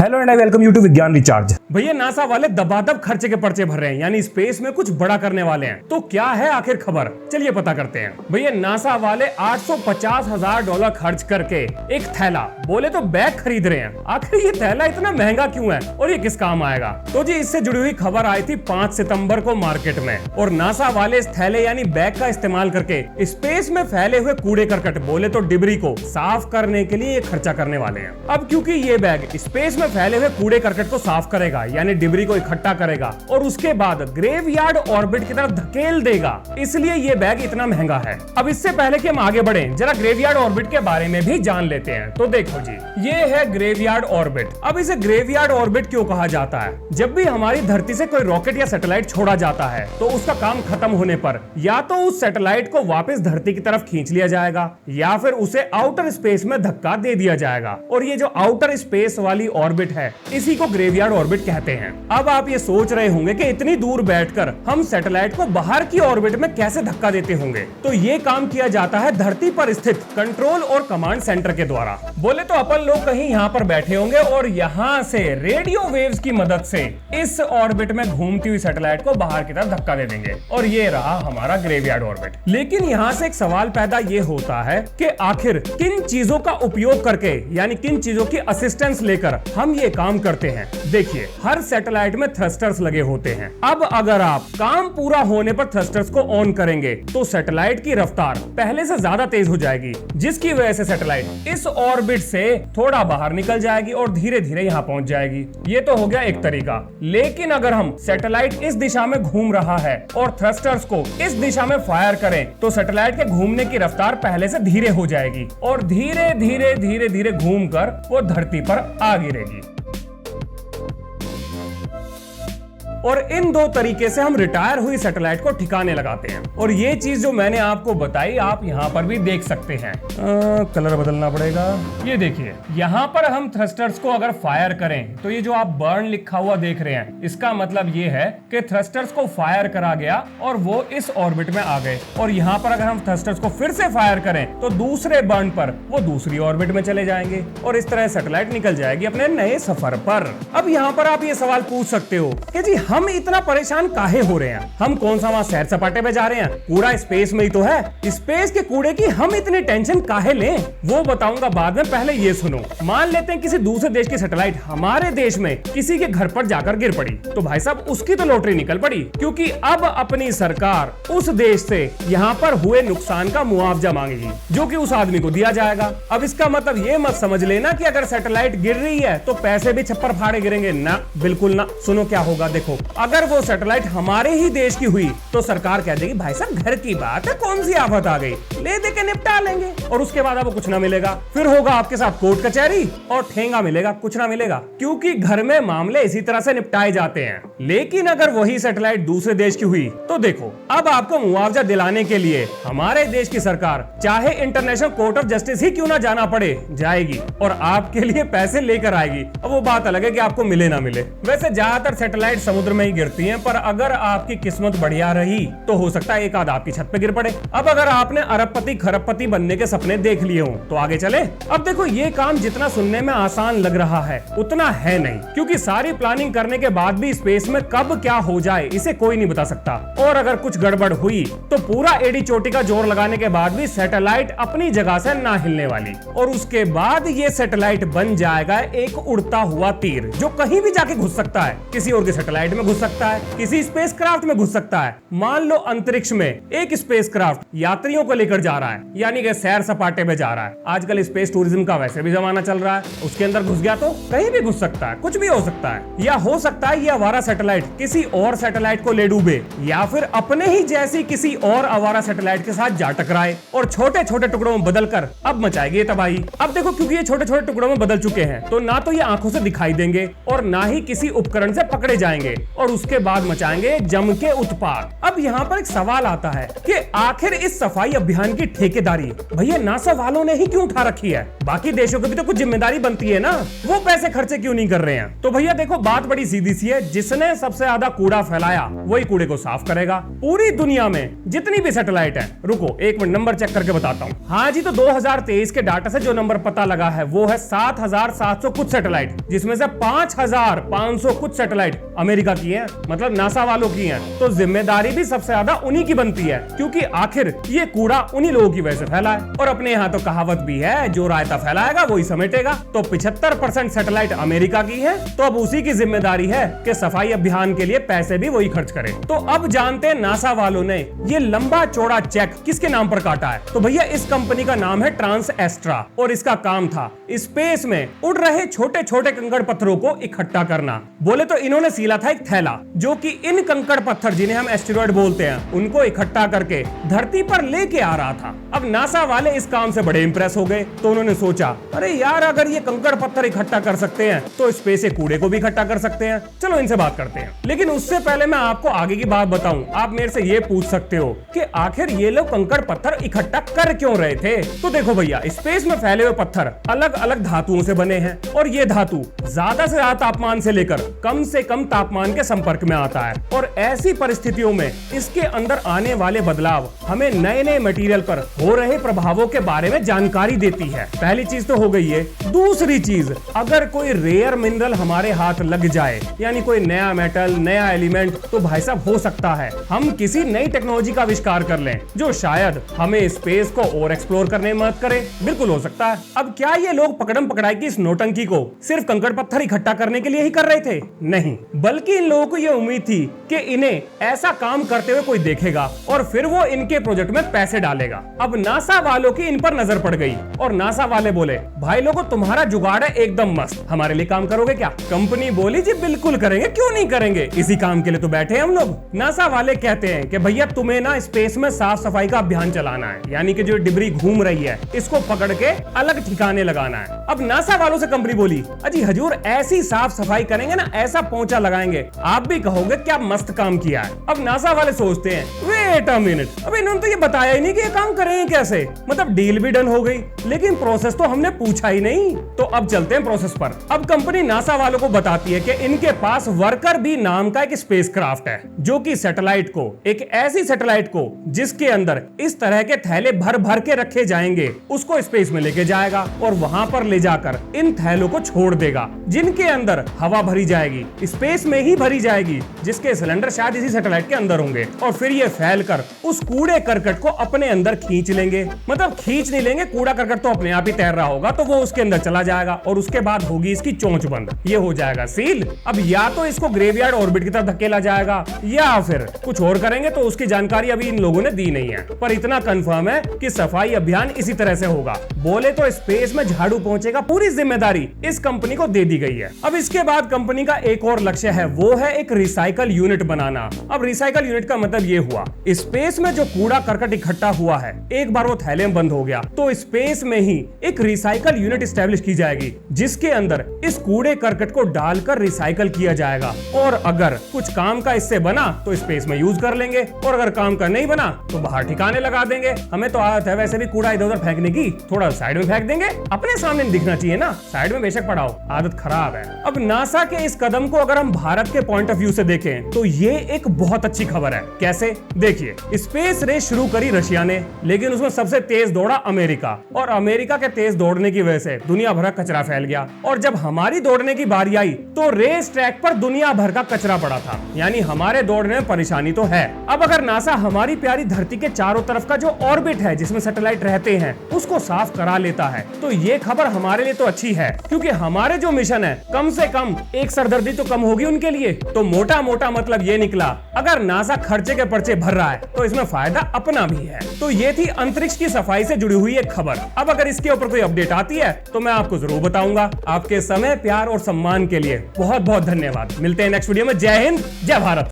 Hello and I welcome you to Vigyan recharge. भैया NASA वाले दबादब खर्चे के पर्चे भर रहे हैं, यानी स्पेस में कुछ बड़ा करने वाले हैं। तो क्या है आखिर खबर, चलिए पता करते हैं। भैया नासा वाले $850,000 खर्च करके एक थैला, बोले तो बैग खरीद रहे हैं। आखिर ये थैला इतना महंगा क्यों है और ये किस काम आएगा? तो जी इससे जुड़ी हुई खबर आई थी 5 सितंबर को मार्केट में, और नासा वाले इस थैले यानी बैग का इस्तेमाल करके स्पेस में फैले हुए कूड़े करकट, बोले तो डिब्री को साफ करने के लिए खर्चा करने वाले हैं। अब क्योंकि ये बैग स्पेस में फैले हुए कूड़े करकट को साफ करेगा, यानी डिब्री को इकट्ठा करेगा और उसके बाद ग्रेवयार्ड ऑर्बिट की तरफ धकेल देगा, इसलिए ये बैग इतना महंगा है। अब इससे पहले कि हम आगे बढ़ें, जरा ग्रेवयार्ड ऑर्बिट के बारे में भी जान लेते हैं। तो देखो जी, ये है ग्रेवयार्ड ऑर्बिट। अब इसे ग्रेवयार्ड ऑर्बिट क्यों कहा जाता है? जब भी हमारी धरती से कोई रॉकेट या सैटेलाइट छोड़ा जाता है तो उसका काम खत्म होने पर या तो उस सैटेलाइट को वापस धरती की तरफ खींच लिया जाएगा या फिर उसे आउटर स्पेस में धक्का दे दिया जाएगा, और ये जो आउटर स्पेस वाली ऑर्बिट है इसी को ग्रेवयार्ड ऑर्बिट कहते हैं। अब आप ये सोच रहे होंगे कि इतनी दूर बैठकर हम सैटेलाइट को बाहर की ऑर्बिट में कैसे धक्का देते होंगे। तो ये काम किया जाता है धरती पर स्थित कंट्रोल और कमांड सेंटर के द्वारा। बोले तो अपन लोग कहीं यहाँ पर बैठे होंगे और यहाँ से रेडियो वेव्स की मदद से इस ऑर्बिट में घूमती हुई सैटेलाइट को बाहर की तरफ धक्का दे देंगे, और ये रहा हमारा ग्रेवयार्ड ऑर्बिट। लेकिन यहाँ से एक सवाल पैदा ये होता है कि आखिर किन चीजों का उपयोग करके, यानी किन चीजों की असिस्टेंस लेकर हम ये काम करते हैं। देखिए, हर सैटेलाइट में थ्रस्टर्स लगे होते हैं। अब अगर आप काम पूरा होने पर थ्रस्टर्स को ऑन करेंगे तो सैटेलाइट की रफ्तार पहले से ज्यादा तेज हो जाएगी, जिसकी वजह से सैटेलाइट इस ऑर्बिट से थोड़ा बाहर निकल जाएगी और धीरे धीरे यहाँ पहुंच जाएगी। ये तो हो गया एक तरीका। लेकिन अगर हम सैटेलाइट इस दिशा में घूम रहा है और थ्रस्टर्स को इस दिशा में फायर करें तो सैटेलाइट के घूमने की रफ्तार पहले से धीरे हो जाएगी और धीरे धीरे धीरे धीरे घूमकर वो धरती पर आ गिरेगी। और इन दो तरीके से हम रिटायर हुई सैटेलाइट को ठिकाने लगाते हैं। और ये चीज जो मैंने आपको बताई आप यहाँ पर भी देख सकते हैं। कलर बदलना पड़ेगा। ये देखिए, यहाँ पर हम थ्रस्टर्स को अगर फायर करें तो ये जो आप बर्न लिखा हुआ देख रहे हैं, इसका मतलब ये है कि थ्रस्टर्स को फायर करा गया और वो इस ऑर्बिट में आ गए। और यहाँ पर अगर हम थ्रस्टर्स को फिर से फायर करें तो दूसरे बर्न पर वो दूसरी ऑर्बिट में चले जाएंगे और इस तरह सैटेलाइट निकल जाएगी अपने नए सफर पर। अब यहाँ पर आप ये सवाल पूछ सकते हो कि जी हम इतना परेशान काहे हो रहे हैं? हम कौन सा वहाँ सैर सपाटे पे जा रहे हैं? कूड़ा स्पेस में ही तो है। स्पेस के कूड़े की हम इतनी टेंशन काहे लें? वो बताऊंगा बाद में, पहले ये सुनो। मान लेते हैं किसी दूसरे देश की सैटेलाइट हमारे देश में किसी के घर पर जाकर गिर पड़ी, तो भाई साहब उसकी तो लॉटरी निकल पड़ी, क्योंकि अब अपनी सरकार उस देश से यहाँ पर हुए नुकसान का मुआवजा मांगेगी, जो कि उस आदमी को दिया जाएगा। अब इसका मतलब ये मत समझ लेना कि अगर सैटेलाइट गिर रही है तो पैसे भी छप्पर फाड़े गिरेंगे, ना, बिल्कुल ना। सुनो क्या होगा, देखो, अगर वो सैटेलाइट हमारे ही देश की हुई तो सरकार कह देगी भाई साहब घर की बात है, कौन सी आफत आ गई, ले दे के निपटा लेंगे, और उसके बाद आपको कुछ ना मिलेगा। फिर होगा आपके साथ कोर्ट कचहरी और ठेंगा मिलेगा, कुछ ना मिलेगा, क्योंकि घर में मामले इसी तरह से निपटाए जाते हैं। लेकिन अगर वही सैटेलाइट दूसरे देश की हुई तो देखो, अब आपको मुआवजा दिलाने के लिए हमारे देश की सरकार चाहे इंटरनेशनल कोर्ट ऑफ जस्टिस ही क्यों ना जाना पड़े, जाएगी और आपके लिए पैसे लेकर आएगी। अब वो बात अलग है कि आपको मिले ना मिले। वैसे ज्यादातर सैटेलाइट समुद्र में ही गिरती हैं, पर अगर आपकी किस्मत बढ़िया रही तो हो सकता है एक आध आपकी छत पे गिर पड़े। अब अगर आपने अरबपति खरबपति बनने के सपने देख लिए हो तो आगे चले। अब देखो, ये काम जितना सुनने में आसान लग रहा है उतना है नहीं, क्योंकि सारी प्लानिंग करने के बाद भी स्पेस में कब क्या हो जाए इसे कोई नहीं बता सकता। और अगर कुछ गड़बड़ हुई तो पूरा एड़ी चोटी का जोर लगाने के बाद भी सैटेलाइट अपनी जगह से ना हिलने वाली, और उसके बाद ये सैटेलाइट बन जाएगा एक उड़ता हुआ तीर, जो कहीं भी जाके घुस सकता है। किसी और के सैटेलाइट में घुस सकता है, किसी स्पेसक्राफ्ट में घुस सकता है। मान लो अंतरिक्ष में एक स्पेसक्राफ्ट यात्रियों को लेकर जा रहा है, यानी कि सैर सपाटे में जा रहा है। आजकल स्पेस टूरिज्म का वैसे भी जमाना चल रहा है, उसके अंदर घुस गया तो कहीं भी घुस सकता है, कुछ भी हो सकता है। या हो सकता है ये आवारा सैटेलाइट किसी और सैटेलाइट को ले डूबे, या फिर अपने ही जैसी किसी और आवारा सैटेलाइट के साथ जा टकराए और छोटे छोटे टुकड़ों में बदलकर अब मचाएगी तबाही। अब देखो, क्योंकि ये छोटे छोटे टुकड़ों में बदल चुके हैं तो ना तो ये आंखों से दिखाई देंगे और ना ही किसी उपकरण से पकड़े जाएंगे, और उसके बाद मचाएंगे जम के उत्पात। अब यहाँ पर एक सवाल आता है कि आखिर इस सफाई अभियान की ठेकेदारी भैया नासा वालों ने ही क्यों उठा रखी है? बाकी देशों की भी तो कुछ जिम्मेदारी बनती है ना, वो पैसे खर्चे क्यों नहीं कर रहे हैं? तो भैया देखो बात बड़ी सीधी सी है, जिसने सबसे ज्यादा कूड़ा फैलाया वही कूड़े को साफ करेगा। पूरी दुनिया में जितनी भी सैटेलाइट है, रुको एक मिनट नंबर चेक करके बताता हूँ। हाँ जी, तो 2023 के डाटा से जो नंबर पता लगा है वो है 7,700 कुछ सैटेलाइट, जिसमें से 5,500 कुछ सैटेलाइट अमेरिका की है, मतलब नासा वालों की है। तो जिम्मेदारी भी सबसे ज्यादा उन्हीं की बनती है, क्योंकि आखिर ये कूड़ा उन्हीं लोगों की वजह से फैला है। और अपने यहाँ तो कहावत भी है, जो रायता फैलाएगा वही समेटेगा। तो 75% सैटेलाइट अमेरिका की है, तो अब उसी की जिम्मेदारी है कि सफाई अभियान के लिए पैसे भी वही खर्च करे। तो अब जानते हैं नासा वालों ने ये लंबा चौड़ा चेक किसके नाम पर काटा है। तो भैया इस कंपनी का नाम है ट्रांस एस्ट्रा, और इसका काम था स्पेस में उड़ रहे छोटे छोटे कंकड़ पत्थरों को इकट्ठा करना। बोले तो इन्होंने सीला था एक थैला, जो कि इन कंकड़ पत्थर जिन्हें हम एस्टेरॉयड बोलते हैं उनको इकट्ठा करके धरती पर लेके आ रहा था। अब नासा वाले इस काम से बड़े इंप्रेस हो गए, तो उन्होंने सोचा अरे यार अगर ये कंकड़ पत्थर इकट्ठा कर सकते हैं तो स्पेस से कूड़े को भी इकट्ठा कर सकते हैं, चलो इनसे बात करते हैं। लेकिन उससे पहले मैं आपको आगे की बात बताऊं। आप मेरे से ये पूछ सकते हो कि आखिर ये लोग कंकड़ पत्थर इकट्ठा कर क्यों रहे थे? तो देखो भैया, स्पेस में फैले हुए पत्थर अलग अलग धातुओं से बने हैं, और ये धातु ज्यादा से ज्यादा तापमान से लेकर कम से कम तापमान के संपर्क में आता है। और ऐसी परिस्थितियों में इसके अंदर आने वाले बदलाव हमें नए नए मटेरियल पर हो रहे प्रभावों के बारे में जानकारी देती है। पहली चीज तो हो गई है। दूसरी चीज, अगर कोई रेयर मिनरल हमारे हाथ लग जाए, यानी कोई नया मेटल, नया एलिमेंट, तो भाई साहब हो सकता है हम किसी नई टेक्नोलॉजी का आविष्कार कर लें जो शायद हमें स्पेस को और एक्सप्लोर करने में मदद करे। बिल्कुल हो सकता है। अब क्या ये लोग पकड़म पकड़ाई की इस नौटंकी को सिर्फ कंकड़ पत्थर इकट्ठा करने के लिए ही कर रहे थे? नहीं, बल्कि इन लोगों को यह उम्मीद थी कि इन्हें ऐसा काम करते हुए कोई देखेगा और फिर वो इनके प्रोजेक्ट में पैसे डालेगा। अब नासा वालों की इन पर नजर पड़ गई और नासा वाले बोले भाई लोगों तुम्हारा जुगाड़ है एकदम मस्त, हमारे लिए काम करोगे क्या? कंपनी बोली जी बिल्कुल करेंगे, क्यों नहीं करेंगे, इसी काम के लिए तो बैठे हैं हम लोग। नासा वाले कहते हैं कि भैया तुम्हें ना स्पेस में साफ सफाई का अभियान चलाना है, यानी कि जो डिब्री घूम रही है इसको पकड़ के अलग ठिकाने लगाना है। अब नासा वालों से कंपनी बोली अजी हजूर ऐसी साफ सफाई करेंगे ना, ऐसा पोंछा लगाएंगे आप भी कहोगे क्या मस्त काम किया है। अब नासा वाले सोचते हैं वेट अ मिनट, अब इन्होंने तो ये बताया ही नहीं कि ये काम करेंगे कैसे, मतलब डील भी डन हो गई लेकिन प्रोसेस तो हमने पूछा ही नहीं। तो अब चलते हैं प्रोसेस पर। अब कंपनी नासा वालों को बताती है कि इनके पास वर्कर बी नाम का एक स्पेसक्राफ्ट है, जो कि सैटेलाइट को, एक ऐसी सैटेलाइट को जिसके अंदर इस तरह के थैले भर भर के रखे जाएंगे, उसको स्पेस में लेके जाएगा और वहां पर ले जाकर इन थैलों को छोड़ देगा, जिनके अंदर हवा भरी जाएगी, स्पेस में ही भरी जाएगी, जिसके सिलेंडर शायद इसी सैटेलाइट के अंदर होंगे। और फिर ये फैलकर उस कूड़े करकट को अपने अंदर खींच लेंगे, मतलब खींच नहीं लेंगे, कूड़ा करकट तो अपने आप ही तैर रहा होगा, तो वो उसके अंदर चला जाएगा और उसके बाद होगी इसकी चोंच बंद, ये हो जाएगा सील। अब या तो इसको ग्रेवयार्ड ऑर्बिट की तरफ धकेला जाएगा या फिर कुछ और करेंगे, तो उसकी जानकारी अभी इन लोगों ने दी नहीं है, पर इतना कंफर्म है कि सफाई अभियान इसी तरह से होगा। बोले तो स्पेस में झाड़ू पहुंचेगा, पूरी जिम्मेदारी इस कंपनी को दे दी गई है। अब इसके बाद कंपनी का एक और लक्ष्य है, वो है एक रिसाइकल यूनिट बनाना। अब रिसाइकल यूनिट का मतलब ये हुआ, स्पेस में जो कूड़ा करकट इकट्ठा हुआ है, एक बार वो थैले में बंद हो गया तो स्पेस में ही एक रिसाइकल यूनिट एस्टेब्लिश की जाएगी, जिसके अंदर इस कूड़े करकट को डालकर रिसाइकल किया जाएगा। और अगर कुछ काम का इससे बना तो स्पेस में यूज कर लेंगे, और अगर काम का नहीं बना तो बाहर ठिकाने लगा देंगे। हमें तो आदत है वैसे भी कूड़ा इधर उधर फेंकने की, थोड़ा साइड में फेंक देंगे, अपने सामने दिखना चाहिए ना, साइड में बेशक पड़ा हो, आदत खराब है। अब नासा के इस कदम को अगर हम भारत के पॉइंट ऑफ व्यू से देखें तो ये एक बहुत अच्छी खबर है। कैसे? देखिए, स्पेस रेस शुरू करी रशिया ने, लेकिन उसमें सबसे तेज दौड़ा अमेरिका, और अमेरिका के तेज दौड़ने की वजह से दुनिया भर का कचरा फैल गया। और जब हमारी दौड़ने की बारी आई तो रेस ट्रैक पर दुनिया भर का कचरा पड़ा था, यानी हमारे दौड़ने में परेशानी तो है। अब अगर नासा हमारी प्यारी धरती के चारों तरफ का जो ऑर्बिट है जिसमें सैटेलाइट रहते हैं उसको साफ करा लेता है, तो ये खबर हमारे लिए तो अच्छी है, क्योंकि हमारे जो मिशन है कम से कम एक सरदर्दी तो कम होगी उनके लिए। तो मोटा मोटा मतलब ये निकला, अगर नासा खर्चे के पर्चे भर रहा है तो इसमें फायदा अपना भी है। तो ये थी अंतरिक्ष की सफाई से जुड़ी हुई एक खबर। अब अगर इसके ऊपर कोई अपडेट आती है तो मैं आपको जरूर बताऊंगा। आपके समय, प्यार और सम्मान के लिए बहुत बहुत धन्यवाद। मिलते हैं नेक्स्ट वीडियो में। जय हिंद, जय भारत।